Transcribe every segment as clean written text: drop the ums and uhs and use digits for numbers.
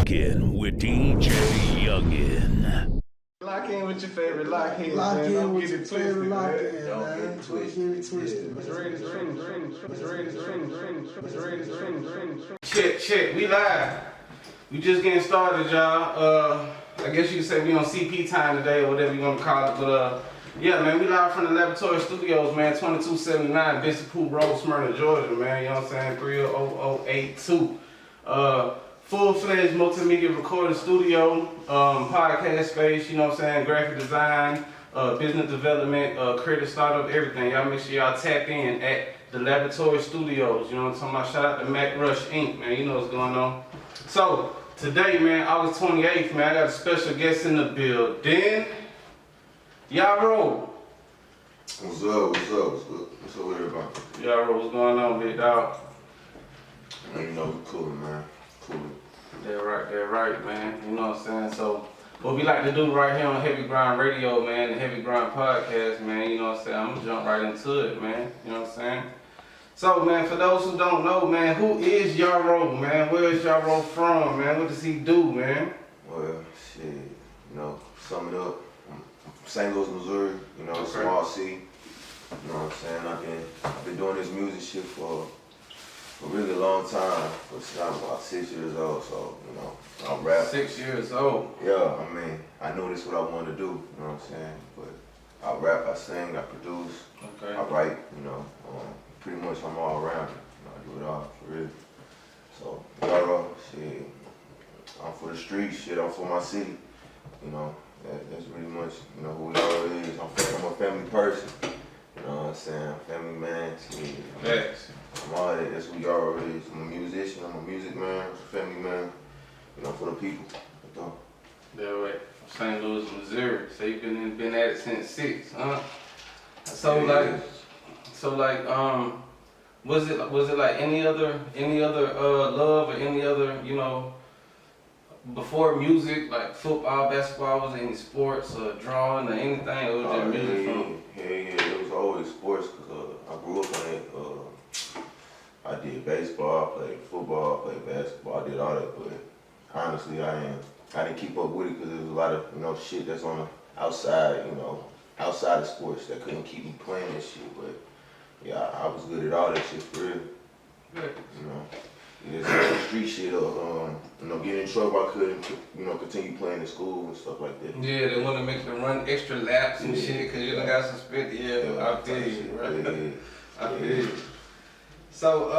Lock in with DJ Youngin. Lock in with your favorite lockhead, man. Lock in Don't with get your it favorite twisted, lockhead, man. man. Don't get it twisted. It's ready to trend. Check. We live. We just getting started, y'all. I guess you could say we on CP time today or whatever you want to call it, but yeah, man, we live from the Laboratory Studios, man, 2279 Bishop Poole Road, Smyrna, Georgia, man. You know what I'm saying? 30082. Full-fledged multimedia recording studio, podcast space, you know what I'm saying, graphic design, business development, creative startup, everything. Y'all make sure y'all tap in at the Laboratory Studios, you know what I'm talking about? Shout out to Mac Rush Inc., man, you know what's going on. So, today, man, August 28th, man, I got a special guest in the building. Yaro. What's up with everybody? Yaro, what's going on, big dog? Man, you know we coolin', man. Coolin'. They're right, man. You know what I'm saying? So, what we like to do right here on Heavy Grind Radio, man, the Heavy Grind Podcast, man, you know what I'm saying? I'm gonna jump right into it, man. You know what I'm saying? So, man, for those who don't know, man, who is Yaro, man? Where is Yaro from, man? What does he do, man? Well, shit, you know, sum it up. I'm from St. Louis, Missouri, you know, Okay. small C. You know what I'm saying? I've been doing this music shit for a really long time. Since I was about 6 years old, so, you know, I rap. 6 years old. Yeah, I mean, I knew this is what I wanted to do, you know what I'm saying? But I rap, I sing, I produce, Okay. I write, you know, pretty much I'm all around it. You know, I do it all, for real. So, Yaro, shit, I'm for the streets, shit, I'm for my city. You know, that's pretty much, you know, who Yaro is. I'm a family person. You know what I'm saying? Family man, shit. Facts. I'm all that, that's who Yaro is. I'm a musician, I'm a music man, I'm a family man. You know, for the people. You know. Yeah, right. St. Louis, Missouri. So you've been at it since 6, huh? So Yeah. was it like any other love or any other, you know, before music, like football, basketball, was there any sports or drawing or anything, or was it just music from? Yeah, it was always sports because I grew up on it. I did baseball, I played football, I played basketball, I did all that, but honestly, I didn't keep up with it because there was a lot of, you know, shit that's on the outside, you know, outside of sports that couldn't keep me playing that shit, but yeah, I was good at all that shit for real, you know. Yeah, street shit, you know, getting in trouble, I couldn't, you know, continue playing in school and stuff like that. Yeah, they want to make you run extra laps and shit because you done got suspended. Yeah, I feel you, right? Yeah. I feel you. So,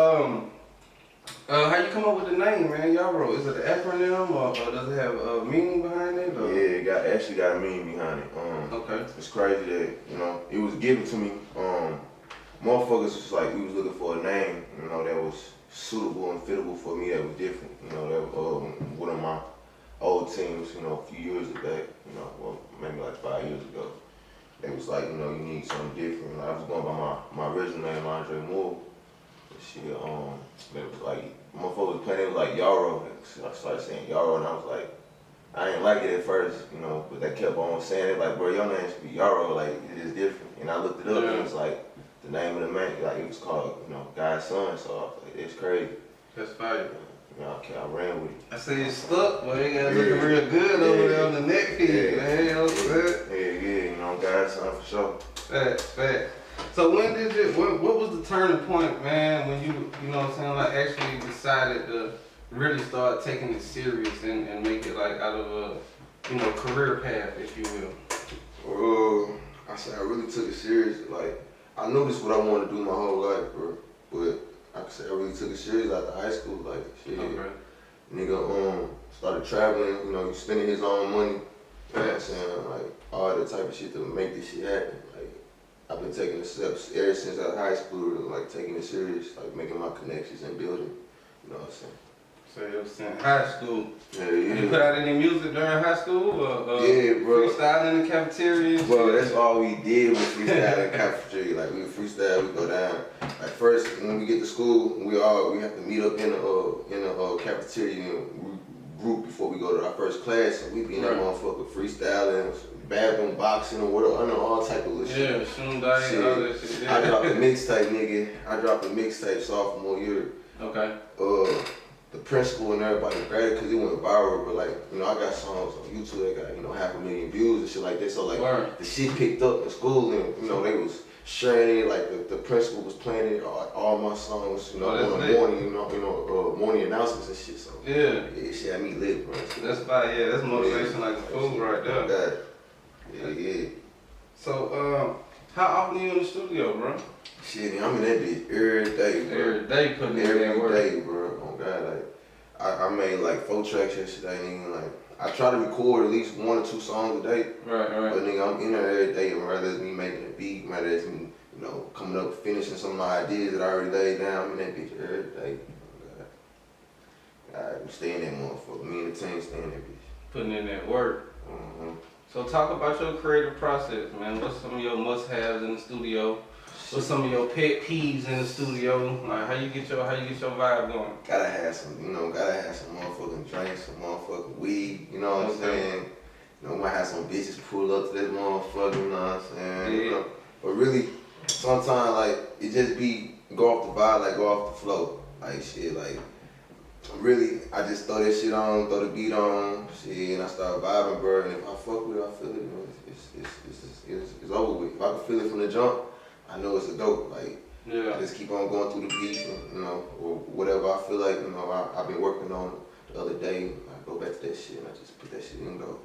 how you come up with the name, man? Yaro, is it an acronym or does it have a meaning behind it? Or? Yeah, it actually got a meaning behind it. Okay. It's crazy that, you know, it was given to me. Motherfuckers was like, we was looking for a name, you know, that was suitable and fittable for me, that was different. You know, that one of my old teams, you know, a few years back, you know, well, maybe like 5 years ago, they was like, you know, you need something different. Like, I was going by my original name, Andre Moore. Shit, they was like, motherfuckers was playing, it was like Yaro. I started saying Yaro, and I was like, I didn't like it at first, you know, but they kept on saying it, like, bro, your name should be Yaro, like, it is different. And I looked it up, and it was like, the name of the man, like, it was called, you know, God's Son, so I was like, it's crazy. That's fire. You know, I ran with it. I see you stuck, but it got looking real good over there on the neck piece, man. You know what I'm saying? Yeah, you know, God's Son for sure. Facts. So what was the turning point, man, when you know what I'm saying, like actually decided to really start taking it serious and make it like out of a, you know, career path, if you will? I said I really took it serious. Like, I knew this is what I wanted to do my whole life, bro. But I could say I really took it serious after high school. Like, shit, Okay. nigga, started traveling. You know, he's spending his own money. You know what I'm saying? Like, all that type of shit to make this shit happen. Like, I've been taking the steps ever since out of high school, like taking it serious, like making my connections and building. You know what I'm saying? So you was in high school. Yeah. You put out any music during high school? Or Yeah, bro. Freestyle in the cafeteria? Bro, that's all we did was freestyle in the cafeteria. Like, we would freestyle, we go down. Like, first, when we get to school, we have to meet up in the cafeteria group before we go to our first class. So we be in that motherfucker freestyling, bathroom boxing or whatever. I know all type of little shit. Yeah, shit. All that shit. Yeah. I dropped a mixtape, nigga. I dropped a mixtape sophomore year. Okay. the principal and everybody grabbed it because it went viral. But like, you know, I got songs on YouTube that got, you know, 500,000 views and shit like that. So like, the shit picked up in school, and you know, they was sharing it. Like the principal was playing it, all my songs, you know, on the morning, morning announcements and shit. So yeah, shit had me lit, bro. That's that's motivation like a fool right there. Yeah. So how often you in the studio, bro? Shit, man, I'm in that bitch every day, bro. Every day putting in that work. Every day, bro. Oh God, like I made like 4 tracks yesterday, nigga. Like I try to record at least 1 or 2 songs a day. Right. But nigga, I'm in there every day, and whether it's me making a beat, whether it's me, you know, coming up finishing some of my ideas that I already laid down, I'm in that bitch every day. Oh God, we stay in that motherfucker. Me and the team stay in that bitch. Putting in that work. So talk about your creative process, man. What's some of your must-haves in the studio? What's some of your pet peeves in the studio? Like how you get your vibe going? Gotta have some motherfucking drinks, some motherfucking weed, you know what I'm saying? You know, might have some bitches pull up to this motherfucker, you know what I'm saying? Yeah. You know? But really, sometimes like it just be go off the vibe, like go off the flow. Like shit, like really I just throw that shit on, throw the beat on, shit, and I start vibing, bro. And if I fuck with it, I feel it, you know, it's over with. If I can feel it from the jump, I know it's a dope. Like, I just keep on going through the beats, and, you know, or whatever I feel like, you know, I've been working on the other day. I go back to that shit and I just put that shit in, though.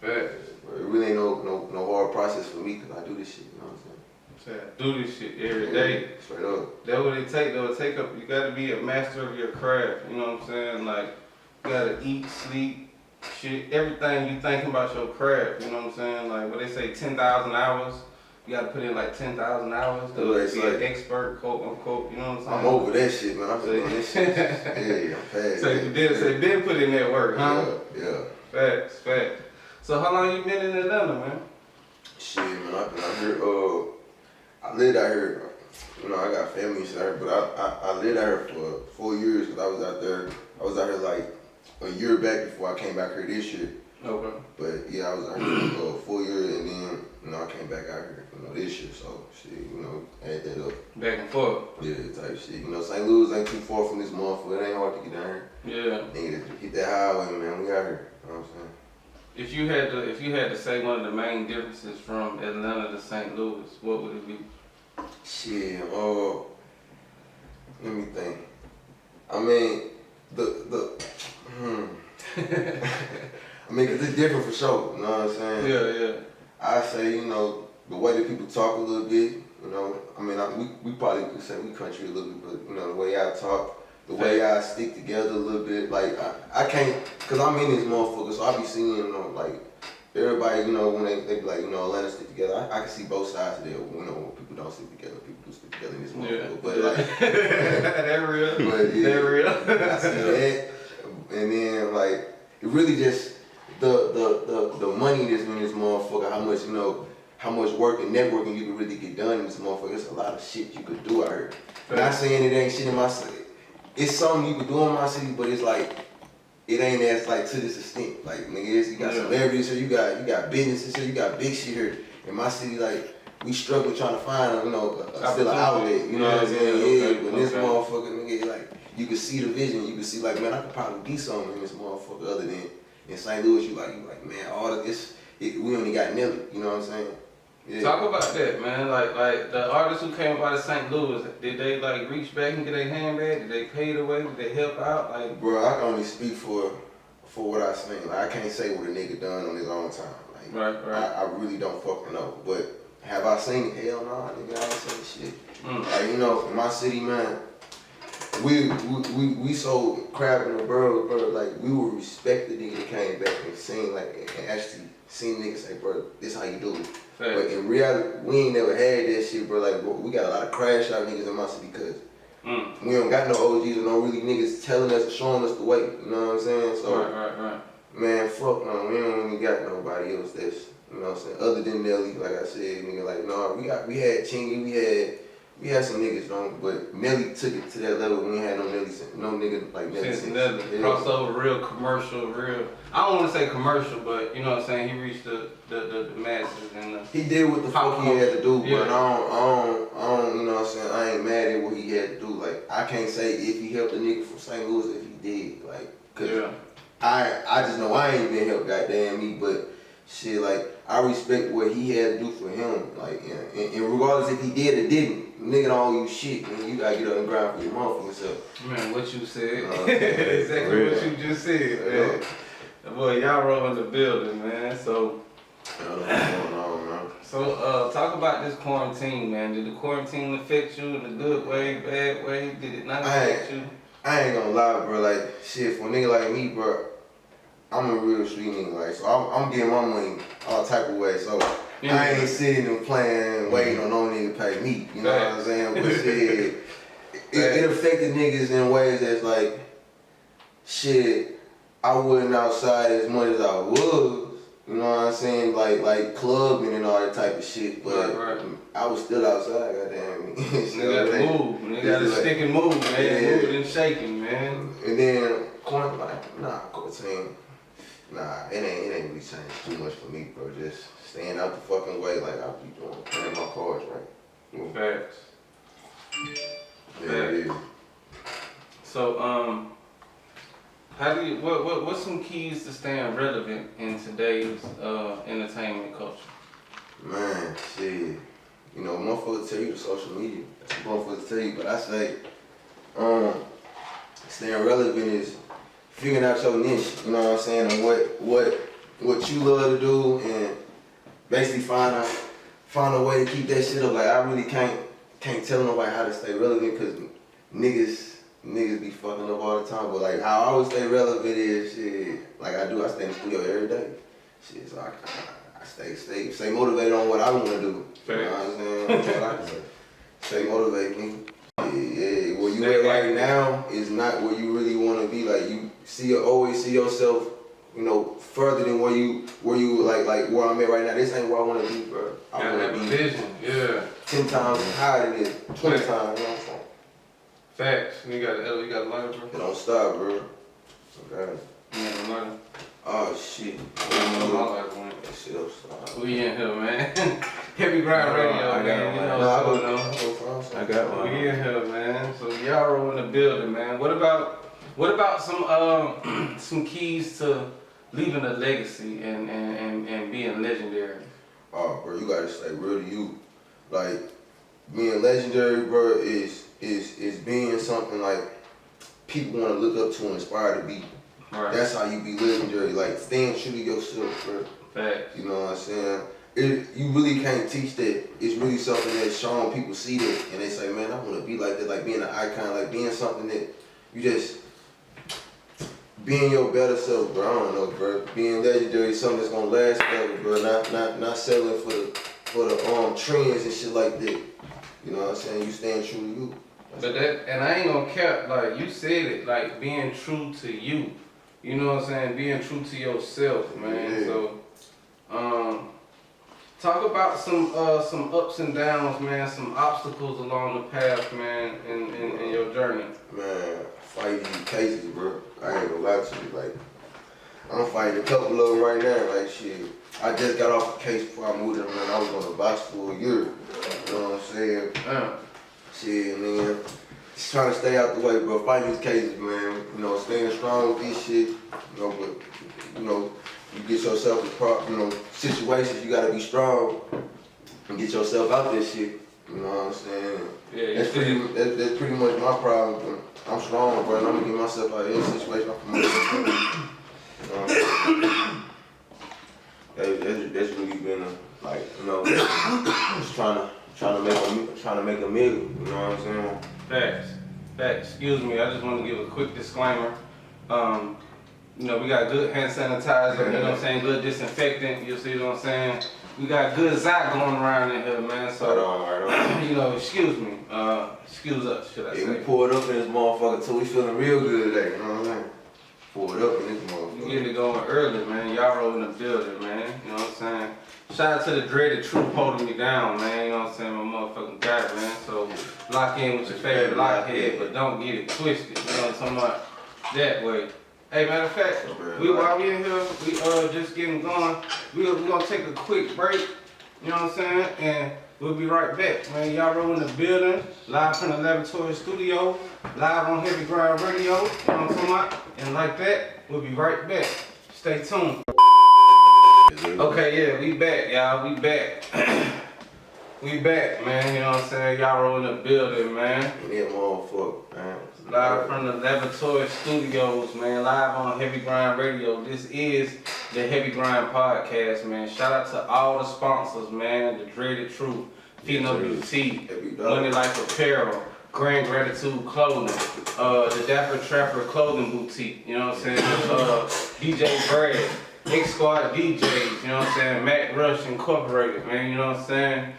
It really ain't no hard process for me because I do this shit, you know what I'm saying? Do this shit every day. Straight up. That's what it take though. You gotta be a master of your craft, you know what I'm saying? Like, you gotta eat, sleep, shit, everything you thinking about your craft, you know what I'm saying? Like, what they say, 10,000 hours. You gotta put in like 10,000 hours to be an expert, quote unquote, you know what I'm saying? I'm over that shit, man. I'm doing this shit. Yeah, I'm past So you did put in that work, huh? Yeah. Facts. So how long you been in Atlanta, man? Shit, man, I've been out here, I lived out here, you know, I got family and shit out here, but I lived out here for 4 years because I was out here like a year back before I came back here this year. Okay. But yeah, I was out here for 4 years and then, you know, I came back out here, you know, this year, so shit, you know, add that up. Back and forth. Yeah, type shit. You know, St. Louis ain't too far from this motherfucker, it ain't hard to get down here. Yeah. Nigga, hit that highway, man, we out here, you know what I'm saying? If you had to say one of the main differences from Atlanta to St. Louis, what would it be? Shit, let me think. I mean, I mean, 'cause it's different for sure, you know what I'm saying? Yeah. I say, you know, the way that people talk a little bit, you know, I mean, we probably could say we country a little bit, but, you know, the way I talk, the way I stick together a little bit, like, I can't, because I'm in this motherfucker, so I be seeing, you know, like, everybody, you know, when they be like, you know, Atlanta stick together, I can see both sides of there, you know, when people don't stick together, people do stick together in this motherfucker, but like, that real, but yeah, that real. I see that, and then, like, it really just, the money that's in this motherfucker, how much work and networking you can really get done in this motherfucker. There's a lot of shit you could do out here. Not saying it ain't shit in my city. It's something you could do in my city, but it's like, it ain't as like to this extent. Like, nigga, you got celebrities here, you got businesses here, you got big shit here. In my city, like, we struggle trying to find, you know, still an outlet, you know what I'm saying? But this motherfucker, nigga, like, you can see the vision, you can see like, man, I could probably be something in this motherfucker other than in St. Louis, you like, man, all of this, we only got Nelly, you know what I'm saying? Yeah. Talk about that, man. Like the artists who came out of St. Louis, did they like reach back and get their hand back? Did they pay the way? Did they help out? Like, bro, I can only speak for what I seen. Like, I can't say what a nigga done on his own time. Like, right. I really don't fucking know. But have I seen it? Hell no, nigga, I ain't seen shit. Like, you know, in my city, man, we sold crab in the world, bro. Like, we would respect the nigga that came back and seen, like, and actually seen niggas say, bro, this how you do it. But in reality, we ain't never had that shit, bro. Like, bro, we got a lot of crash out niggas in my city because we don't got no OGs or no really niggas telling us, showing us the way. You know what I'm saying? So, right. Man, fuck no, we don't really got nobody else that's, you know what I'm saying, other than Nelly, like I said, nigga, like, no, we had Chingy, We had some niggas, but Nelly took it to that level. We ain't had no nigga like Nelly. Since Nelly. Crossover, real commercial, real. I don't want to say commercial, but you know what I'm saying? He reached the masses and he did what the fuck he had to do, yeah. But I don't, you know what I'm saying? I ain't mad at what he had to do. Like, I can't say if he helped a nigga from St. Louis if he did. Like, cause I just know I ain't been helped, goddamn me, but shit, like, I respect what he had to do for him. Like, and regardless if he did or didn't, nigga don't owe you shit, man. You gotta get up and grind for your motherfucking self. Man, what you said. Exactly what you just said, man. Boy, y'all roll in the building, man. So, what's going on, man? So, talk about this quarantine, man. Did the quarantine affect you in a good way, bad way? Did it not affect you? I ain't gonna lie, bro. Like, shit, for a nigga like me, bro, I'm a real street nigga. Like, so I'm getting my money all type of ways. So, I ain't sitting and playing, waiting on no nigga to pay me. You know what I'm saying? But shit, it affected niggas in ways that's like, shit, I wasn't outside as much as I was. You know what I'm saying? Like clubbing and all that type of shit, but I was still outside, goddamn me. Nigga gotta move, nigga gotta stick and move, man. Moving and shaking, man. And then quarantine, quarantine, it ain't really changed too much for me, bro. Just staying out the fucking way, like I be doing, playing my cards right. Facts. Yeah, it is. So how do you what's some keys to staying relevant in today's entertainment culture? Man, shit. You know, motherfuckers tell you the social media. That's what motherfuckers tell you, but I say, staying relevant is figuring out your niche, you know what I'm saying, and what you love to do, and basically find a way to keep that shit up. Like, I really can't tell nobody how to stay relevant, because niggas be fucking up all the time, but like how I always stay relevant is shit. Like I stay in the studio every day. Shit, so I stay motivated on what I want to do. You know what I'm saying? That's what I can say. Stay motivated, nigga. Yeah, where you at right now is not where you really want to be. Like you always see yourself, you know, further than where you like where I'm at right now. This ain't where I want to be, bro. I want to be vision, 10 times higher than this, 20 times. You know what I'm saying? Facts. You got to learn, bro. It don't stop, bro. Okay. You gotta learn. Oh shit. That shit don't stop. We in here, man. Heavy grind radio, man. You know what's going on. I got one. We in here, man. So y'all roll in the building, man. What about some keys to leaving a legacy and being legendary? Oh, bro, you gotta stay real to you. Like being legendary, bro, is being something like people want to look up to and inspire to be. Right. That's how you be legendary. Like staying true to yourself, bro. Facts. You know what I'm saying? You really can't teach that. It's really something that's shown. People see that and they say, man, I want to be like that. Like being an icon, like being something that you just being your better self, bro. I don't know, bro. Being legendary is something that's gonna last forever, bro. Not settling for the trends and shit like that. You know what I'm saying? You staying true to you. But and I ain't gonna cap, like you said it, like being true to you. You know what I'm saying? Being true to yourself, man. Yeah. So, talk about some ups and downs, man, some obstacles along the path, man, in your journey. Man, fighting cases, bro. I ain't gonna lie to you. Like, I'm fighting a couple of them right now. Like, shit, I just got off a case before I moved in, man. I was on the box for a year. You know what I'm saying? Shit, man. Just trying to stay out the way, bro. Fighting these cases, man. You know, staying strong with this shit. You know, but, you know, you get yourself in situations, you gotta be strong and get yourself out this shit. You know what I'm saying? Yeah, that's pretty much my problem. I'm strong, bro, and I'm gonna get myself out of any situation. That's really been like, you know, just trying to make a million. You know what I'm saying? Facts. Excuse me, I just want to give a quick disclaimer. You know, we got good hand sanitizer, you know what I'm saying, good disinfectant, you see what I'm saying? We got good Zyke going around in here, man, so, right on. you know, excuse me, excuse us, should I say. We poured up in this motherfucker too, we feeling real good today, you know what I'm saying? Poured up in this motherfucker. We getting it going early, man, y'all rolling the building, man, you know what I'm saying? Shout out to the dreaded truth holding me down, man. You know what I'm saying? My motherfucking guy, man. So lock in with your favorite lockhead, but don't get it twisted. You know what I'm talking about? That way. Hey, matter of fact, while we in here, we just getting going. We gonna take a quick break. You know what I'm saying? And we'll be right back, man. Y'all roll in the building, live from the laboratory studio, live on Heavy Grind Radio. You know what I'm talking about? And like that, we'll be right back. Stay tuned. Okay, yeah, we back, y'all. We back. We back, man. You know what I'm saying? Y'all roll in the building, man. Yeah, motherfucker, man. Live from the laboratory studios, man. Live on Heavy Grind Radio. This is the Heavy Grind Podcast, man. Shout out to all the sponsors, man. The Dreaded Truth, Pheno Boutique, Money Life Apparel, Grand Gratitude Clothing, the Dapper Trapper Clothing Boutique, you know what I'm saying? DJ Brad, X Squad DJs, you know what I'm saying? Mac Rush Incorporated, man, you know what I'm saying?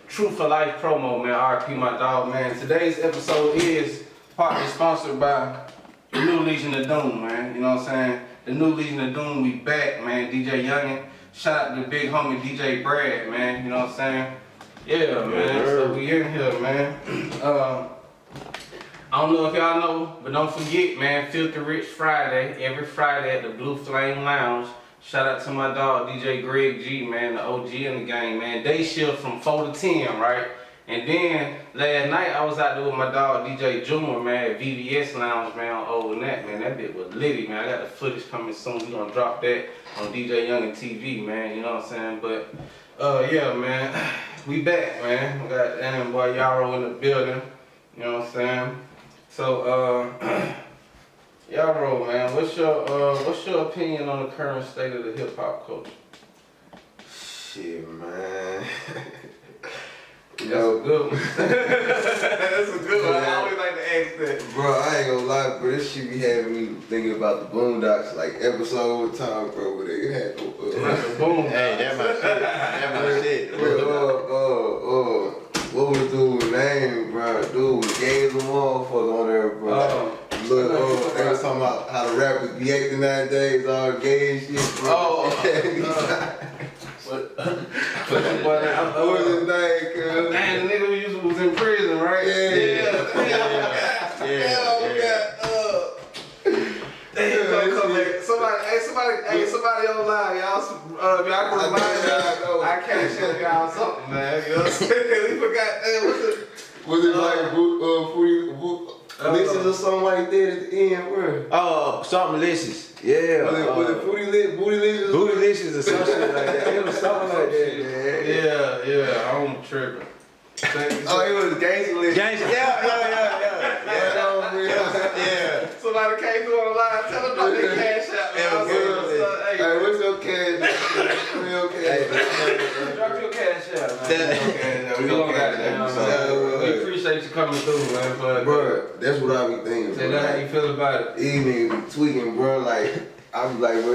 True for Life promo, man. RP my dog, man. Today's episode is partly sponsored by the New Legion of Doom, man. You know what I'm saying? The New Legion of Doom, we back, man. DJ Youngin. Shout out to the big homie DJ Brad, man. You know what I'm saying? Yeah, man. So we in here, man. I don't know if y'all know, but don't forget, man. Filthy Rich Friday, every Friday at the Blue Flame Lounge. Shout out to my dog, DJ Greg G, man, the OG in the game, man. Day shift from 4 to 10, right? And then, last night, I was out there with my dog, DJ Junior, man, at VVS Lounge, man, on Old Nat, man. That bit was litty, man. I got the footage coming soon. We gonna drop that on DJ Youngin TV, man, you know what I'm saying? But, yeah, man, we back, man. We got, damn, boy, Yaro in the building, you know what I'm saying? So, Yaro, man, what's your opinion on the current state of the hip hop culture? Shit, man. That's a good one. That's a good one. I always like to ask that. Bro, I ain't gonna lie, bro. This shit be having me thinking about the Boondocks, like episode time, bro. Where they had boom. Hey, that's my shit. That's my shit. What was dude's name, bro? Dude was gay as a motherfucker on there, bro. Look, they was talking about how the rappers be acting nowadays, all gay and shit, bro. What was his name, cuz? Man, the nigga was in prison, right? Yeah. Somebody online, y'all. Y'all can remind me. I can't show y'all something, man. You know what I'm saying? We forgot. Was it like Alexis or something like that at the end, bro? Oh, something delicious. Yeah. Was it Bootylicious? Bootylicious or some shit like that. It was something like that. Yeah. I'm tripping. Oh, it was Gangsta. Gangsta. Yeah. Somebody came through on the line. Tell them about their cash out. Hey, what's your cash out? Drop your cash out, man. We appreciate you coming through, man. Bro, that's what I be thinking. Say that how you feel about it. These niggas be tweaking, bro. Like, I be like, bro, I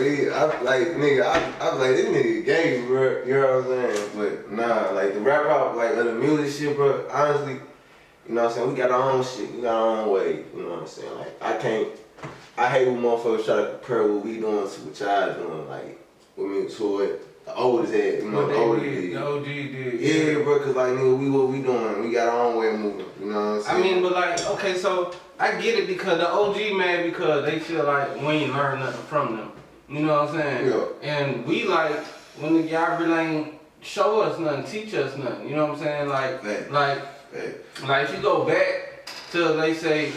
be like, this nigga gay, bro. You know what I'm saying? But nah, like the rap out, like the music shit, bro. Honestly, you know what I'm saying? We got our own shit. We got our own way. You know what I'm saying? Like, I hate when motherfuckers try to compare what we doing to what y'all doing. Like, with me to what the oldest had, you know, the older did. The OG did. Yeah, bro, cause like, nigga, what we doing? We got our own way of moving. You know what I'm saying? I mean, but like, okay, so I get it because the OG mad because they feel like we ain't learned nothing from them. You know what I'm saying? Yeah. And we like, when y'all really ain't show us nothing, teach us nothing. You know what I'm saying? Like if you go back to, let's say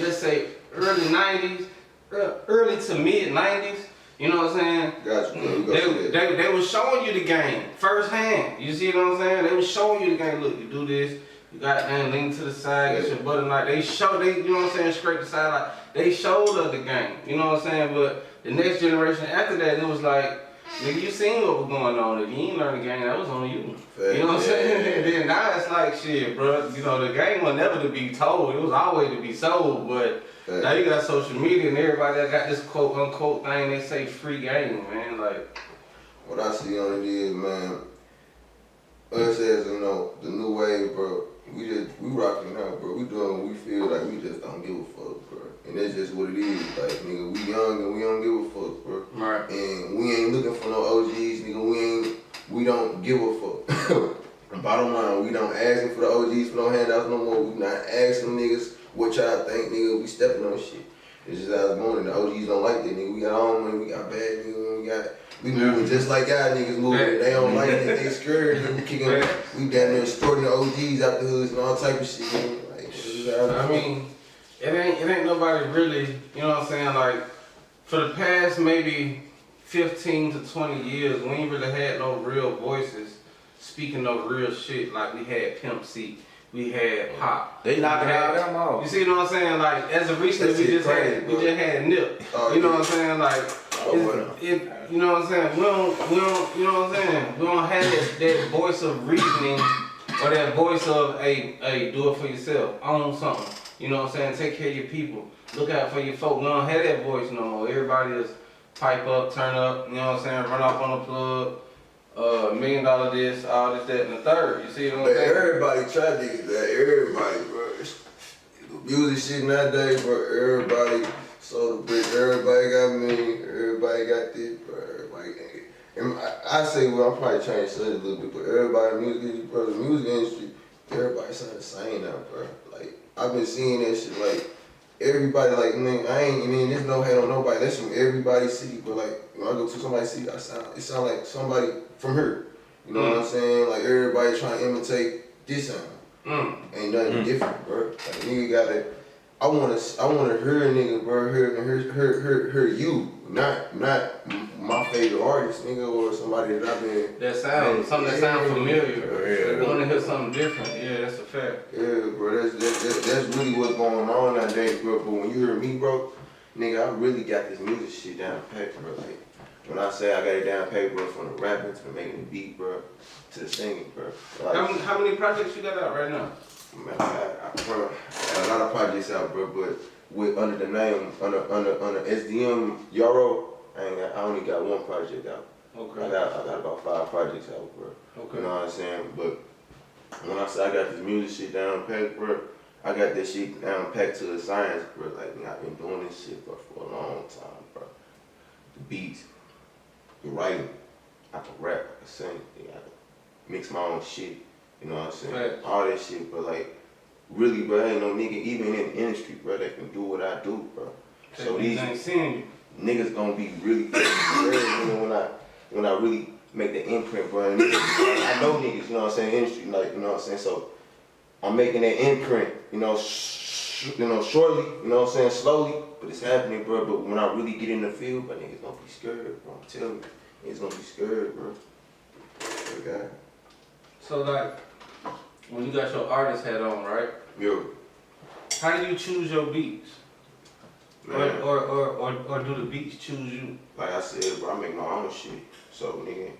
early 90s, early to mid 90s, you know what I'm saying? Got you. They was showing you the game firsthand. You see what I'm saying? They was showing you the game. Look, you do this. You got lean to the side, get your butter knife. You know what I'm saying, scrape the side, like, they showed us the game. You know what I'm saying? But the next generation after that, it was like, nigga, you seen what was going on. If you ain't learned the game, that was on you. You know what I'm saying? And then now it's like, shit, bro, you know, the game was never to be told. It was always to be sold. But now you got social media and everybody that got this quote unquote thing, they say free game, man. Like, what I see on it is, man, us as, you know, the new wave, bro, we rocking out, bro. We doing what we feel like, we just don't give a fuck, bro. And that's just what it is. Like, nigga, we young and we don't give a fuck, bro. Right. And we ain't looking for no OGs, nigga. We don't give a fuck. Bottom line, we don't asking for the OGs for no handouts no more. We not asking niggas what y'all think, nigga. We stepping on shit. It's just how it's going. And the OGs don't like that, nigga. We got our own money, we got bad nigga, we moving just like y'all niggas moving. They don't like it, they scared, nigga. We kicking, we damn near extorting the OGs out the hoods and all type of shit, nigga. Like, I mean, it ain't nobody really, you know what I'm saying, like, for the past maybe 15 to 20 years, we ain't really had no real voices speaking no real shit. Like, we had Pimp C, we had Pop. They knocking all them off. You see what I'm saying? Like, as of recently, we just had Nip. Oh, you know what I'm saying? Like, you know what I'm saying? We don't, you know what I'm saying? We don't have that voice of reasoning or that voice of, hey, do it for yourself, own something. You know what I'm saying? Take care of your people. Look out for your folk. We don't have that voice no more. Everybody is pipe up, turn up, you know what I'm saying? Run off on the plug. $1 million this, all this, that, and the third. You see what I'm but saying? everybody try to get that. Everybody, bro. The music shit nowadays, bro. Everybody sold the brick. Everybody got me. Everybody got this, bro. Everybody got it. And I say, well, I'm probably trying to say it a little bit, but everybody, the music industry, everybody sound the same now, bro. Like, I've been seeing that shit, like, everybody, like, man, there's no hate on nobody. That's from everybody's city, but like, when I go to somebody's city, it sound like somebody from here. You know what I'm saying? Like, everybody trying to imitate this sound. Ain't nothing different, bro. Like, nigga gotta, I wanna hear a nigga, bro, hear you, not my favorite artist, nigga, or somebody that I've been. That sound, something that sounds familiar. We wanna hear something different. Yeah, that's a fact. Yeah, bro, that's really what's going on nowadays, bro. But when you hear me, bro, nigga, I really got this music shit down pat, bro. Like, when I say I got it down pat, bro, from the rapping to the making the beat, bro, to the singing, bro. Like, How many projects you got out right now? man, bro, I got a lot of projects out, bro, but with under the name, under SDM Yarrow, I only got one project out. Okay. I got about 5 projects out, bro. Okay. You know what I'm saying? But when I say I got this music shit down packed, bro, I got this shit down packed to the science, bro. Like, man, I've been doing this shit, bro, for a long time, bro. The beats, the writing, I can rap, I can sing, I can mix my own shit. You know what I'm saying? Right. All that shit, but like, really, bro, ain't no nigga, even in the industry, bro, that can do what I do, bro. So these ain't seeing you. niggas gonna be really scared when I really make the imprint, bro. And I know niggas, you know what I'm saying, industry, like, you know what I'm saying. So I'm making that imprint, you know, shortly, you know what I'm saying, slowly, but it's happening, bro. But when I really get in the field, but niggas gonna be scared, bro. I'm telling you, niggas gonna be scared, bro. Okay. So like, when you got your artist hat on, right? Yo. How do you choose your beats? Man. Or do the beats choose you? Like I said, bro, I make my own shit. So nigga,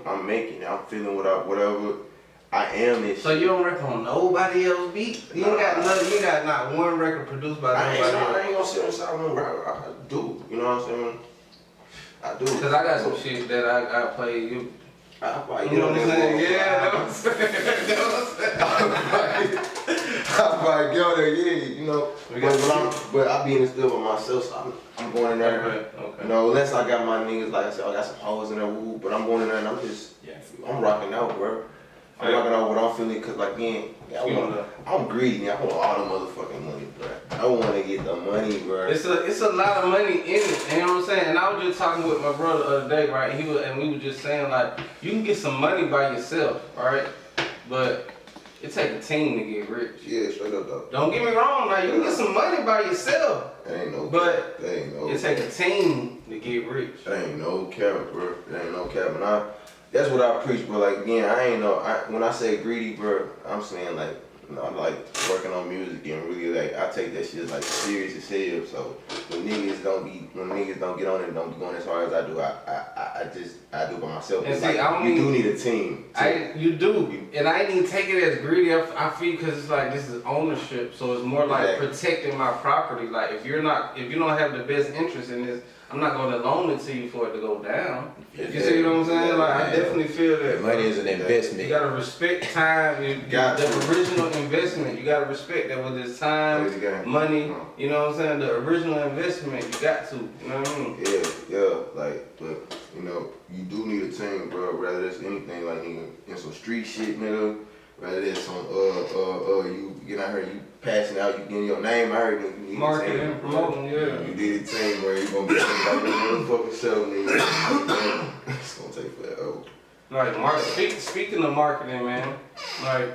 I'm making it. I'm feeling whatever I am and shit. So you don't rap on nobody else's beat? You ain't got nothing. You got not one record produced by nobody else. I ain't gonna sit inside one rap. I do. You know what I'm saying? I do. Cause I got some shit that I play. You You know what I'm saying? Yeah, that's what I'm saying. That's what I'm saying. I probably get on there, yeah, you know. But I be in the studio with myself, so I'm going in there. Okay. You know, unless I got my niggas, like I said, I got some hoes in there, woo, but I'm going in there and I'm rocking out, bro. I'm rocking out what I'm feeling, cause like, I'm greedy, I want all the motherfucking money, bro. I want to get the money, bro. It's a lot of money in it, you know what I'm saying? And I was just talking with my brother the other day, right? And we were just saying, like, you can get some money by yourself, right? But it take a team to get rich. Yeah, straight up though. Don't get me wrong, like, you can get some money by yourself. That ain't no But cap. That ain't no it take a team to get rich. That ain't no cap, bro. That ain't no cap. And that's what I preach, bro. Like, again, when I say greedy, bro, I'm saying, like, you know, I'm like working on music and really, like, I take that shit like serious as hell. So when niggas don't get on it and don't be going as hard as I do, I do it by myself. And see, like, you do need a team. You do, and I ain't even take it as greedy. I feel because it's like this is ownership, so it's more like protecting my property. Like if you don't have the best interest in this, I'm not gonna loan it to you for it to go down. You see what I'm saying? Like I definitely feel that Money is an investment. You gotta respect time. The original investment. You gotta respect that with this time, money. You know what I'm saying? The original investment. You got to. You know what I mean? Yeah. Like, but you know, you do need a team, bro. Rather than anything like nigga in some street shit, nigga. Rather than some you get out here, you passing out, you getting your name out here, you need marketing, a team. promoting, yeah. You need a team where you gonna be like your motherfucking self, nigga. It's gonna take forever. Like speaking of marketing, man, like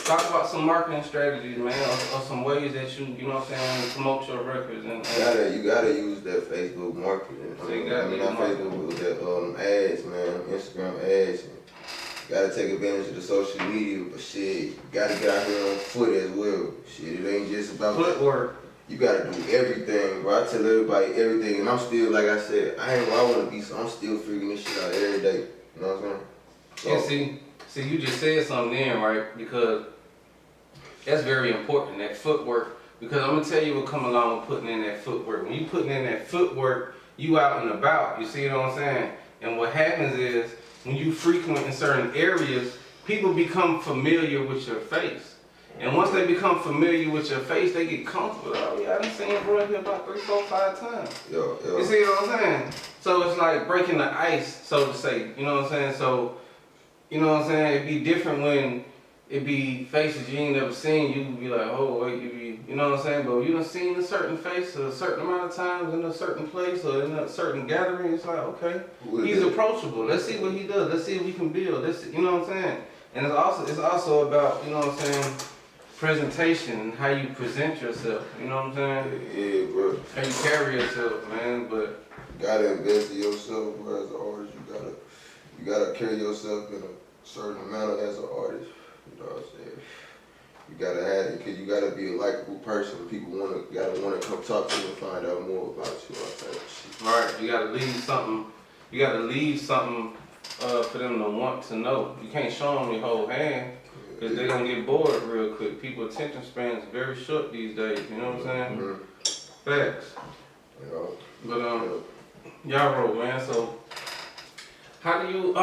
talk about some marketing strategies, man, or some ways that you know what I'm saying, promote your records and You gotta use that Facebook marketing. So you gotta not Facebook, with that ads, man, Instagram ads. Gotta take advantage of the social media, but shit, you gotta get out here on foot as well. Shit, it ain't just about footwork. You gotta do everything, bro. I tell everybody everything, and I'm still, like I said, I wanna be, I'm still figuring this shit out every day. You know what I'm saying? So, and see, you just said something then, right? Because that's very important, that footwork. Because I'm gonna tell you what come along with putting in that footwork. When you putting in that footwork, you out and about. You see what I'm saying? And what happens is, when you frequent in certain areas, people become familiar with your face. And once they become familiar with your face, they get comfortable. Oh yeah, I done seen bro here about 3, 4, 5 times. Yeah. You see what I'm saying? So it's like breaking the ice, so to say. You know what I'm saying? So, you know what I'm saying? It'd be different when it be faces you ain't never seen. You be like, oh wait, you know what I'm saying? But you done seen a certain face a certain amount of times in a certain place or in a certain gathering. It's like, okay, he's approachable. Let's see what he does. Let's see if we can build. You know what I'm saying? And it's also about, you know what I'm saying, presentation and how you present yourself. You know what I'm saying? Yeah, bro. How you carry yourself, man. But you gotta invest in yourself, bro. As an artist, you gotta carry yourself in a certain manner as an artist. You know what I'm saying? You gotta have it, cause you gotta be a likable person. People gotta wanna come talk to you and find out more about you, all type of shit. right, you gotta leave something. You gotta leave something for them to want to know. You can't show them your whole hand, cause they're gonna get bored real quick. People's attention span is very short these days. You know what I'm saying? Mm-hmm. Facts. You But know? y'all roll, man. So how do you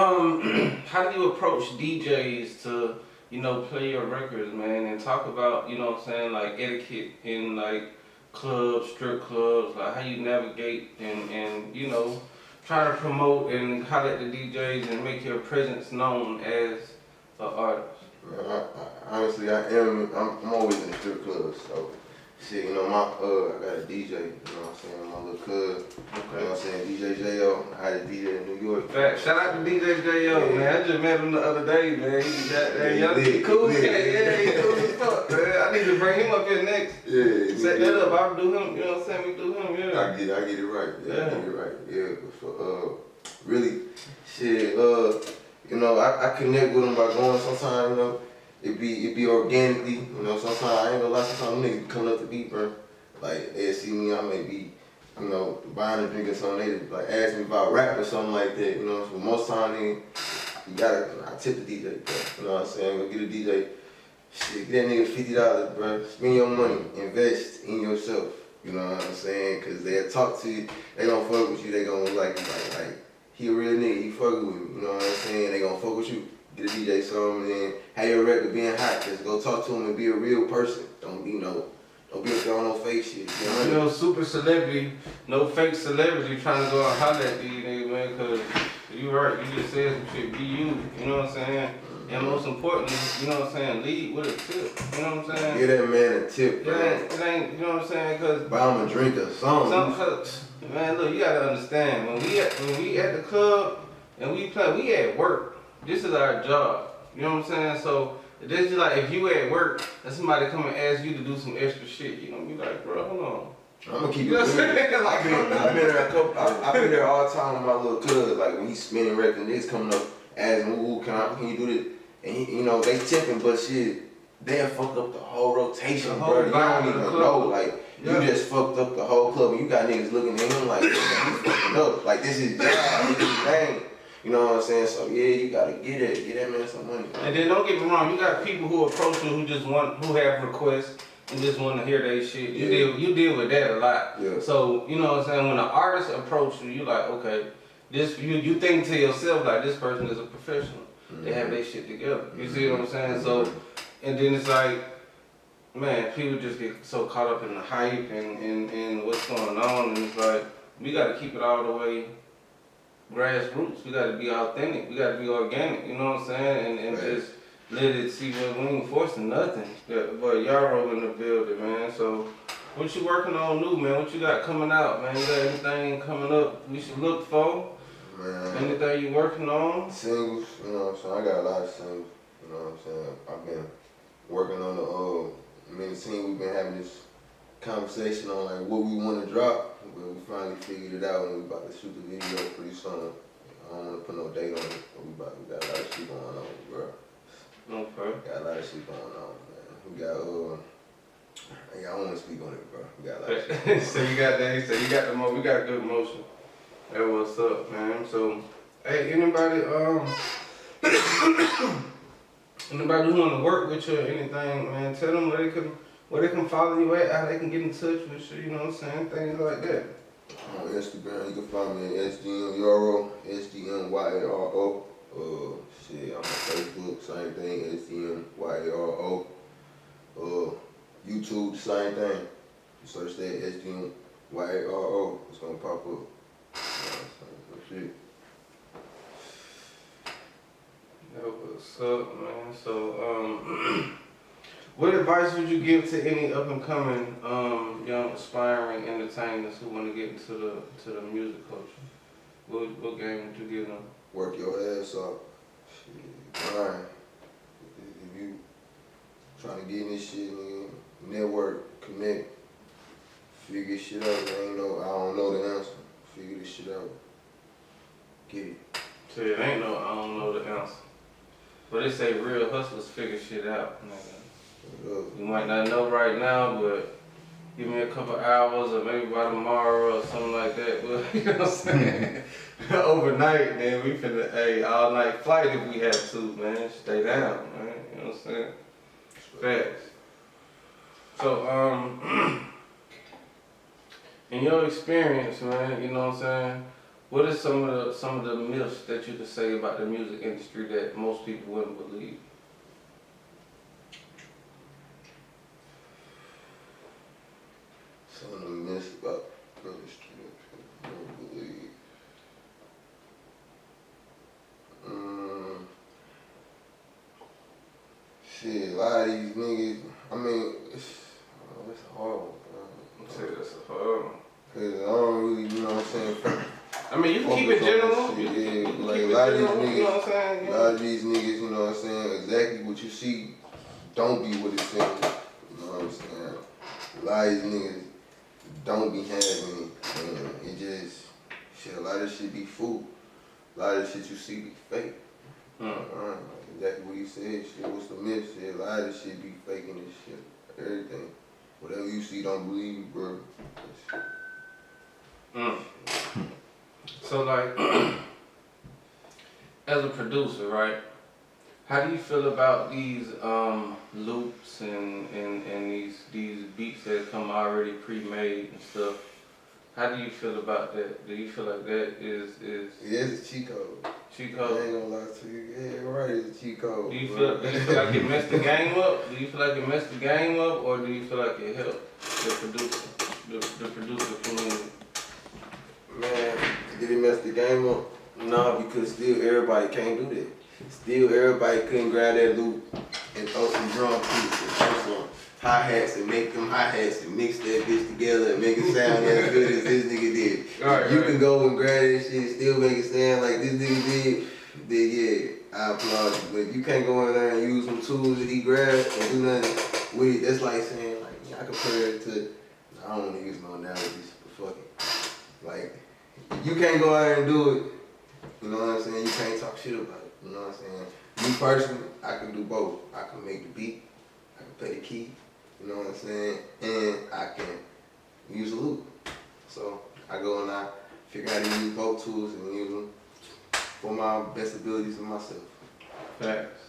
approach DJs to, you know, play your records, man, and talk about, you know what I'm saying, like etiquette in like clubs, strip clubs, like how you navigate and you know, try to promote and holler at the DJs and make your presence known as an artist? Honestly, I'm always in the strip clubs, so shit, you know, I got a DJ, you know what I'm saying, my little cuz, you know what I'm saying, DJ J.O., I had a DJ in New York. Fact. Shout out to DJ J.O., man, I just met him the other day, man, he cool cat, yeah, he cool as fuck, man, I need to bring him up here next. Yeah. Set that up, I'll do him, you know what I'm saying, we do him, yeah. I get it right, I get it right, yeah, but for, really, shit, you know, I connect with them by going sometimes, you know, it be organically, you know, sometimes I ain't gonna lie, sometimes niggas be coming up to beat, bro. Like, they see me, I may be, you know, buying a drink or something, they like ask me about rap or something like that, you know, so most time I tip the DJ, bro, you know what I'm saying, go get a DJ, shit, get that nigga $50, bro, spend your money, invest in yourself, you know what I'm saying, cause they'll talk to you, they gon' fuck with you, they gon' like, he a real nigga, he fucking with me, you know what I'm saying, they gon' fuck with you. Get a DJ song and then have your record being hot. Just go talk to him and be a real person. Don't be throwing no fake shit. You know, super celebrity, no fake celebrity trying to go and holler at these niggas, man, cause you right, you just said some shit, be you know what I'm saying? And most importantly, you know what I'm saying, lead with a tip, you know what I'm saying? Give that man a tip, bro. It ain't, you know what I'm saying, cause buy him a drink or something. Man, look, you gotta understand, when we at the club and we play, we at work. This is our job, you know what I'm saying? So this is like if you at work and somebody come and ask you to do some extra shit, you gonna be like, bro, hold on. I'm gonna keep it real. I've been there all the time with my little cuz, like when he's spinning records, niggas coming up asking, ooh, can you do this? And he, you know, they tipping, but shit, they'll fuck up the whole rotation, bro. You don't even know, like, you just fucked up the whole club and you got niggas looking at him like, he's fucking up. Like, this is job, this is thing. You know what I'm saying? So yeah, you gotta get that man some money. And then don't get me wrong, you got people who approach you who have requests, and just want to hear their shit. Yeah. You deal with that a lot. Yeah. So, you know what I'm saying, when an artist approach you, you like, okay, this you think to yourself like this person is a professional. They have their shit together. You see what I'm saying? So, and then it's like, man, people just get so caught up in the hype and what's going on, and it's like, we got to keep it all the way grassroots. We got to be authentic. We got to be organic. You know what I'm saying? And just let it see what we ain't forcing nothing. Yeah, but y'all in the building, man. So, what you working on new, man? What you got coming out, man? You got anything coming up we should look for? Man. Anything you working on? Singles, you know what I'm saying? I got a lot of singles, you know what I'm saying? I've been working on the, me and the team, we've been having this conversation on like what we want to drop, but we finally figured it out and we about to shoot the video pretty soon. I don't want to put no date on it, but we got a lot of shit going on, bro. Okay. Got a lot of shit going on, man. We got, yeah, I don't want to speak on it, bro. We got a lot of shit. So you got that, so you got we got good motion. Hey, what's up, man? So, hey, anybody anybody who want to work with you or anything, man, tell them where they can follow you at, how they can get in touch with you, you know what I'm saying? Things like that. On Instagram, you can find me at SGM SGMYARO. Shit, I'm on Facebook, same thing, SGMYARO. YouTube, same thing. You search that SGMYARO, it's gonna pop up. Shit. That what's up, man. So, what advice would you give to any up and coming young aspiring entertainers who want to get into the music culture? What game would you give them? Work your ass off. Shit, grind. If you trying to get in this shit, nigga, network, connect, figure shit out. I don't know the answer. Figure this shit out. Get it. So it ain't no, I don't know the answer. But they say real hustlers figure shit out, nigga. You might not know right now, but give me a couple hours or maybe by tomorrow or something like that. But you know what I'm saying? Overnight, man, we finna, hey, all night flight if we have to, man. Stay down, man. You know what I'm saying? Facts. So, in your experience, man, you know what I'm saying? What are some of the myths that you could say about the music industry that most people wouldn't believe? Some of the myths about the industry that people don't believe. Shit, a lot of these niggas, I mean, it's a hard one, bro. I'd say that's a hard one. Cause I don't really, you know what I'm saying? I mean, you can keep it general. Yeah, like keep a lot of these general, niggas, you know what I'm saying? a lot of these niggas, you know what I'm saying? Exactly what you see don't be what it seems. You know what I'm saying? A lot of these niggas don't be having it. It just, shit, a lot of shit be fool. A lot of shit you see be fake. Exactly what you said, shit, what's the myth? Shit, a lot of shit be faking this shit. Everything. Whatever you see, don't believe, bro. So like, as a producer, right? How do you feel about these loops and these beats that come already pre-made and stuff? How do you feel about that? Do you feel like that is Yeah, it's a cheat code. cheat I code? ain't gonna lie to you. Yeah, right, it's a cheat code. Do you bro. feel like it messed the game up? Do you feel like it messed the game up, or do you feel like it helped the producer community? Man, did it mess the game up? No, because still everybody can't do that. Still everybody couldn't grab that loop and throw some drum beats and throw some hi-hats and make them hi-hats and mix that bitch together and make it sound as good as this nigga did. Right, you right. can go and grab that shit and still make it sound like this nigga did, then yeah, I applaud you. But if you can't go in there and use some tools that he grabbed and do nothing with it, that's like saying, like, yeah, I compare it to, I don't want to use no analogies, but fuck it. Like, you can't go out there and do it, you know what I'm saying? You can't talk shit about it, you know what I'm saying? Me personally, I can do both. I can make the beat, I can play the key, you know what I'm saying? And I can use a loop. So I go and I figure out how to use both tools and use them for my best abilities of myself. Facts.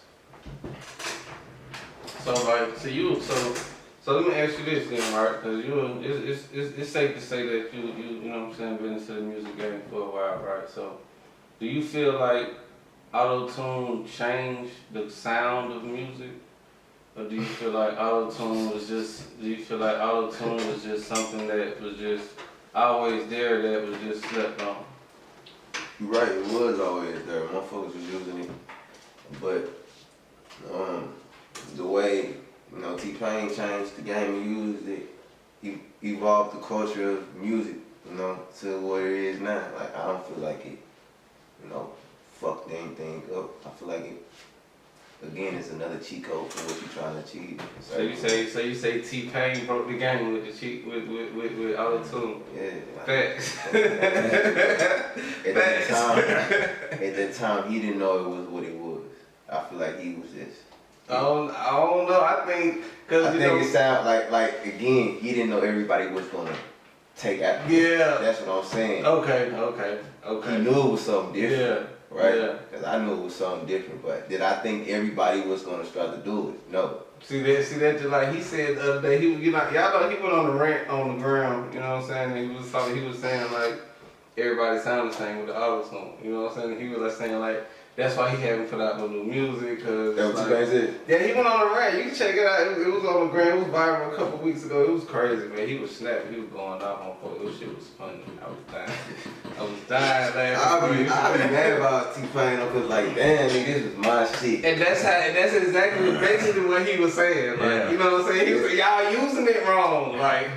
So like, so So let me ask you this then, right? Because it's safe to say that you know what I'm saying, been into the music game for a while, right? So do you feel like auto-tune changed the sound of music? Or do you feel like auto-tune was just something that was just always there that was just slept on? You're right, it was always there. Motherfuckers was using it. But the way, you know, T-Pain changed the game and used it, he evolved the culture of music, you know, to what it is now. Like, I don't feel like it, you know, fucked anything up. I feel like it, again, it's another cheat code for what you're trying to achieve. So you say T-Pain broke the game with the cheat with auto-tune. Yeah. Facts. At that time, he didn't know it was what it was. I feel like he was just. I don't know. I think it sounds like again, he didn't know everybody was gonna take after him. Yeah. That's what I'm saying. Okay. He knew it was something different. Yeah. Right? Yeah. Because I knew it was something different, but did I think everybody was gonna start to do it? No. See that just like he said the other day, y'all know he went on the rant on the ground, you know what I'm saying? And he was saying like everybody sound the same with the auto-tune, you know what I'm saying? He was like saying like that's why he haven't put out no new music, cause That's what you guys said? Yeah, he went on the rant. You can check it out. It was on the gram. It was viral a couple weeks ago. It was crazy, man. He was snapping. He was going off on folks. This shit was funny. I was dying laughing. I be mad about T-Pain because like, damn, nigga, this was my shit. And that's exactly basically what he was saying. Like, Yeah. you know what I'm saying? He was like, y'all using it wrong. Like,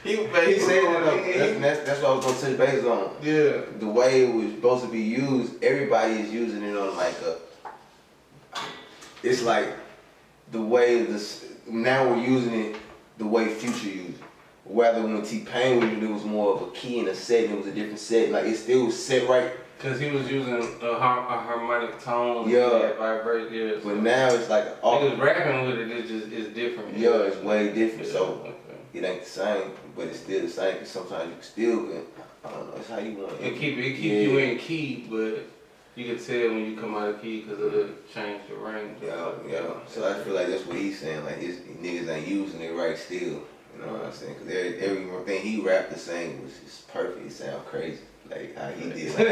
he said it though. That's what I was gonna touch base on. Yeah. The way it was supposed to be used, everybody is using it on like a. It's like the way now we're using it the way Future used it. Whether when T-Pain was using it was more of a key and a set, and it was a different set. Like it still was set right. Cause he was using a harmonic tone. Yeah. Vibrate. Yeah. But now it's like he was rapping with it. It's different. Yeah, it's way different. Yeah, So. Okay. It ain't the same, but it's still the same. Cause sometimes you can still get, I don't know, it's how you want it. It keep you in key, but you can tell when you come out of key because it'll change the range. Yeah. So I feel like that's what he's saying. Like his niggas ain't using it right still. You know what I'm saying? Cause everything he rapped the same was just perfect. It sound crazy. Like how he did. Like,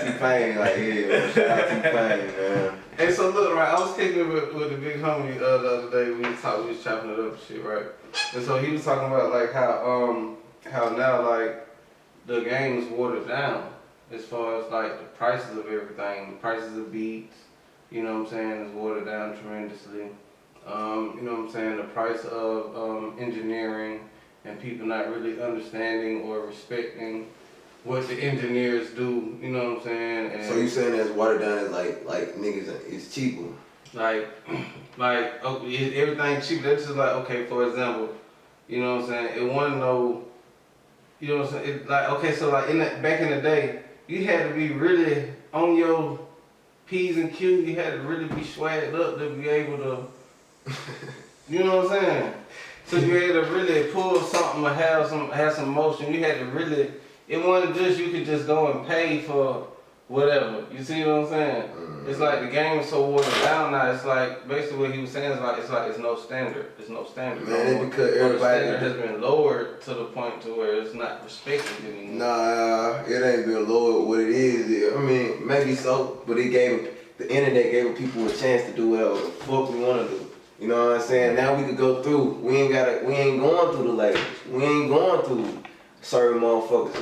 T-Pain, like yeah, shout out T-Pain, man. Hey, so look, right, I was kicking it with the big homie the other day. We was chopping it up and shit, right? And so he was talking about like how now like the game is watered down as far as like the prices of everything, the prices of beats, you know what I'm saying, is watered down tremendously. You know what I'm saying, the price of engineering and people not really understanding or respecting what the engineers do, you know what I'm saying? And So you saying that's watered down as like niggas is cheaper? Like everything cheap. That's just like, okay, for example, you know what I'm saying? It wasn't no, you know what I'm saying? It, like, okay, so like back in the day, you had to be really on your P's and Q's. You had to really be swagged up to be able to, you know what I'm saying? So you had to really pull something or have some motion. You had to really. It wasn't just you could just go and pay for whatever. You see what I'm saying? Mm-hmm. It's like the game is so watered down now. It's like basically what he was saying is like it's no standard. It's no standard. Man, no because everybody the standard has been lowered to the point to where it's not respected anymore. Nah, it ain't been lowered. What it is, I mean, maybe so, but it gave the internet gave people a chance to do whatever the fuck we want to do. You know what I'm saying? Now we could go through. We ain't going through the labels. We ain't going through certain motherfuckers.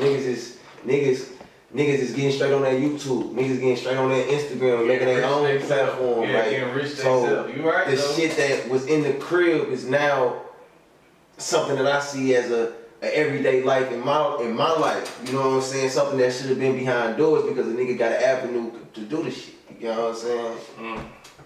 Niggas is getting straight on their YouTube. Niggas getting straight on their Instagram, making their own platform. Yeah, right? getting rich So you right, the though. shit that was in the crib is now something that I see as a everyday life in my life. You know what I'm saying? Something that should have been behind doors because the nigga got an avenue to do the shit. You know what I'm saying?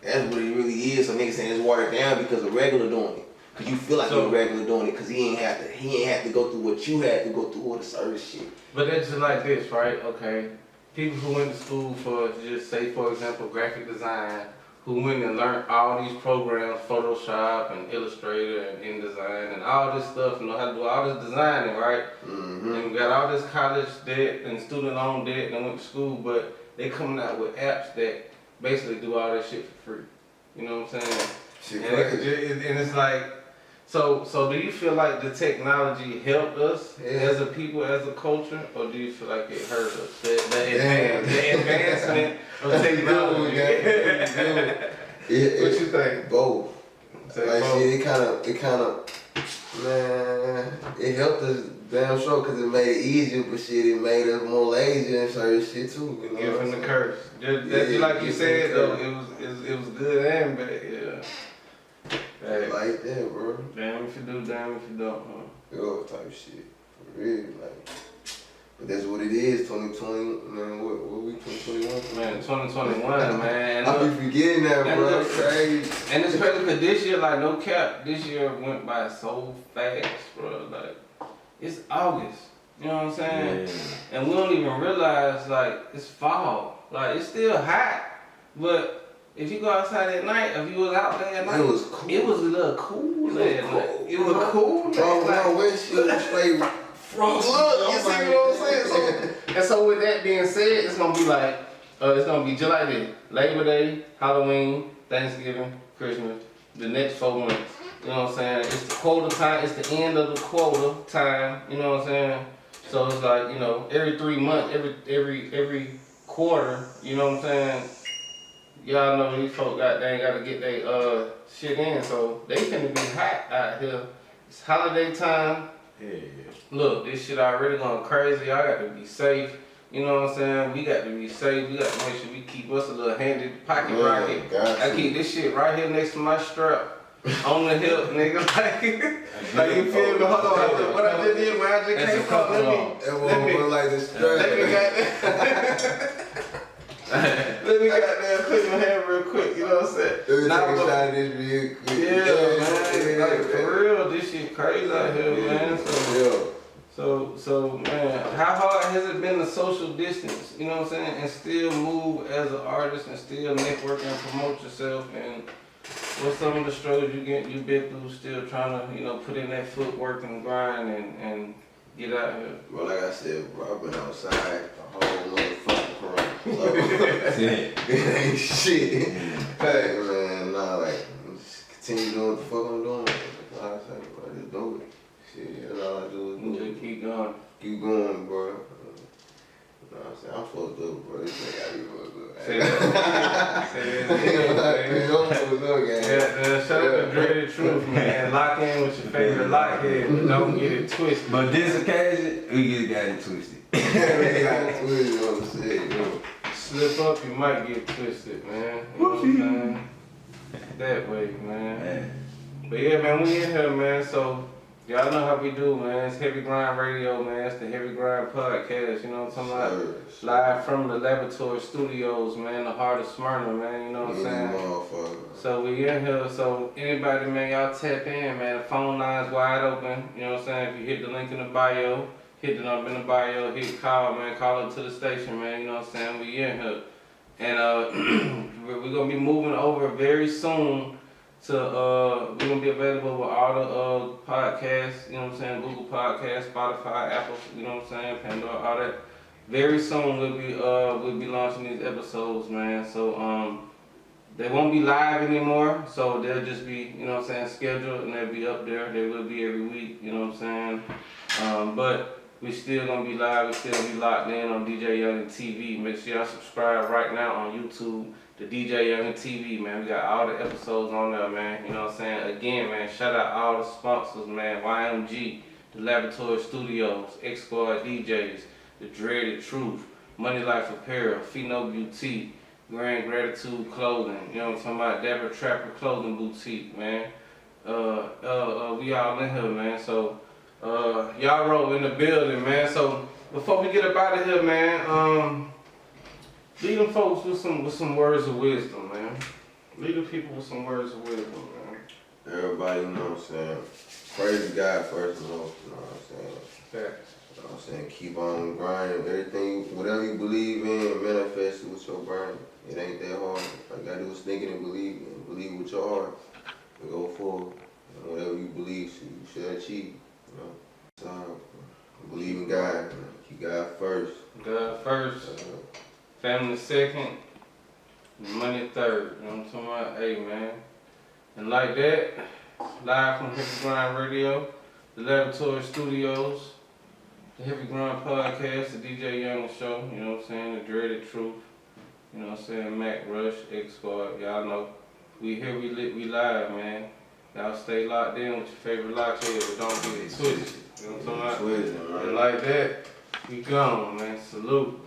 That's what it really is. So niggas saying it's watered down because of regular doing it. Cause you feel like you're regular doing it, cause he ain't have to go through what you had to go through with the service shit. But that's just like this, right? Okay, people who went to school for just say, for example, graphic design, who went and learned all these programs, Photoshop and Illustrator and InDesign and all this stuff, know how to do all this designing, right? Mm-hmm. And got all this college debt and student loan debt and went to school, but they coming out with apps that basically do all that shit for free. You know what I'm saying? Shit And it's like. So do you feel like the technology helped us Yeah. as a people, as a culture, or do you feel like it hurt us? The Damn. advancement of technology. What you think? Both. Say Like both. shit, it kind of, man, it helped us damn sure because it made it easier, but shit, it made us more lazy and certain shit too. You know Give what him I'm the saying? curse. Just Yeah, like you give said him the though, curse. it was good and bad. Yeah. Hey, Like that, bro. damn if you do, damn if you don't. Huh? Yo, type shit. For real, like. But that's what it is, 2020, man, what we 2021? Man, 2021, man. I be forgetting that, and bro. look, Crazy. And it's crazy because this year, like no cap, this year went by so fast, bro. Like it's August, you know what I'm saying? Yeah. And we don't even realize like it's fall. Like it's still hot, but if you go outside at night, if you was out there at night, It was cool. It was a little cool. It was cool. Bro, like, my windshield was straight frosty. Look, you see what I'm saying? And so with that being said, it's gonna be like, it's gonna be just like this: Labor Day, Halloween, Thanksgiving, Christmas, the next 4 months. You know what I'm saying? It's the quota time. It's the end of the quota time. You know what I'm saying? So it's like, you know, every 3 months, every quarter. You know what I'm saying? Y'all know these folks gotta get their shit in. So they finna be hot out here. It's holiday time. Yeah. Look, this shit already going crazy. Y'all got to be safe. You know what I'm saying? We got to be safe. We got to make sure we keep us a little handy pocket rocket. I keep this shit right here next to my strap. On the hip, nigga. Like you feel me? Hold on. What I just did when I just came from, let me like this strap. let me goddamn clean my hair real quick, you know what I'm saying? Let me take a shot of this real quick. Yeah, man. Like for real, this shit crazy out here, man. So man, how hard has it been to social distance, you know what I'm saying, and still move as an artist and still network and promote yourself, and what's some of the struggles you've been through still trying to, you know, put in that footwork and grind and get out here? Well, like I said, bro, I've been outside the whole motherfucking corona. So, it ain't shit. Hey, man, nah, like, just continue doing what the fuck I'm doing. Like I said, bro, just do it. Shit, that's all I do is do it. Just keep going. Keep going, bro. You know what I'm saying? I'm fucked up, bro. This nigga gotta be fucked up. Say that. Say that. I'm fucked up, gang. Yeah, shout out to Dreaded Truth, man. Lock in with your favorite lockhead, but don't get it twisted. But this occasion, we just got it twisted. Yeah, you know what I'm saying, bro. Slip up, you might get twisted, man. You know what I'm saying? That way, man. Man. But yeah, man, we in here, man. So y'all know how we do, man. It's Heavy Grind Radio, man. It's the Heavy Grind Podcast. You know what I'm talking about? Live from the Laboratory Studios, man. The heart of Smyrna, man. You know what I'm saying? So we in here. So anybody, man, y'all tap in, man. The phone line's wide open. You know what I'm saying? If you hit the link in the bio, hit it up in the bio, hit call, man. Call up to the station, man. You know what I'm saying? We in here. And we're going to be moving over very soon to, we're going to be available with all the podcasts, you know what I'm saying? Google Podcasts, Spotify, Apple, you know what I'm saying? Pandora, all that. Very soon we'll be launching these episodes, man. So, they won't be live anymore, so they'll just be, you know what I'm saying, scheduled, and they'll be up there. They will be every week, you know what I'm saying? But we still gonna be live. We still be locked in on DJ Youngin TV. Make sure y'all subscribe right now on YouTube to DJ Youngin TV, man. We got all the episodes on there, man. You know what I'm saying? Again, man, shout out all the sponsors, man. YMG, the Laboratory Studios, X Squad DJs, the Dreaded Truth, Money Life Apparel, Pheno Beauty, Grand Gratitude Clothing. You know what I'm talking about? Dapper Trapper Clothing Boutique, man. We all in here, man. So. Y'all roll in the building, man. So before we get up out of here, man, lead them folks with some words of wisdom, man. Lead the people with some words of wisdom, man. Everybody, you know what I'm saying? Praise God first and most, you know what I'm saying? Facts. You know what I'm saying? Keep on grinding. Everything, whatever you believe in, manifest it with your brain. It ain't that hard. All you gotta do is think it and believe it. Believe with your heart and go forward. And whatever you believe, you should achieve. You know? So, believe in God. Man. Keep God first. God first, family second, money third. You know what I'm talking about? Hey, man. And like that, live from Heavy Grind Radio, the Laboratory Studios, the Heavy Grind Podcast, the DJ Young Show, you know what I'm saying, the Dreaded Truth, you know what I'm saying, Mac Rush, X Squad, y'all know. We here, we lit, we live, man. Y'all stay locked in with your favorite lock head, but don't get it twisted. You know what I'm talking about? And like that, we gone, man. Salute.